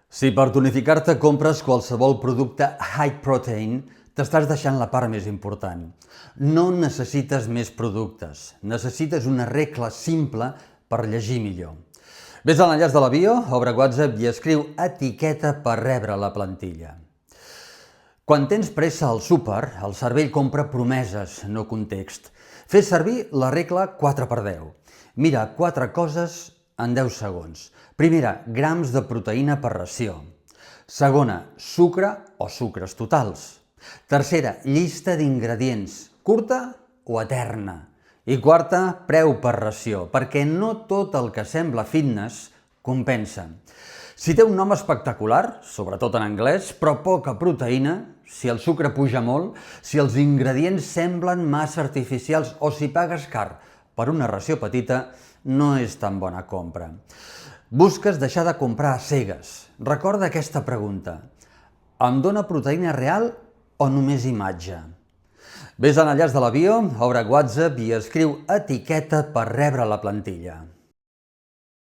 Si per tonificar-te compres qualsevol producte high protein, t'estàs deixant la part més important. No necessites més productes, necessites una regla simple per llegir millor. Ves a l'enllaç de la bio, obre WhatsApp i escriu etiqueta per rebre la plantilla. Quan tens pressa al súper, el cervell compra promeses, no context. Fes servir la regla 4x10. Mira 4 coses en 10 segons. Primera, grams de proteïna per ració. Segona, sucre o sucres totals. Tercera, llista d'ingredients, curta o eterna. I quarta, preu per ració, perquè no tot el que sembla fitness compensa. Si té un nom espectacular, sobretot en anglès, però poca proteïna, si el sucre puja molt, si els ingredients semblen massa artificials o si pagues car per una ració petita, no és tan bona compra. Busques deixar de comprar a cegues. Recorda aquesta pregunta. Em dona proteïna real o només imatge? Ves a l'enllaç de la bio, obre WhatsApp i escriu etiqueta per rebre la plantilla.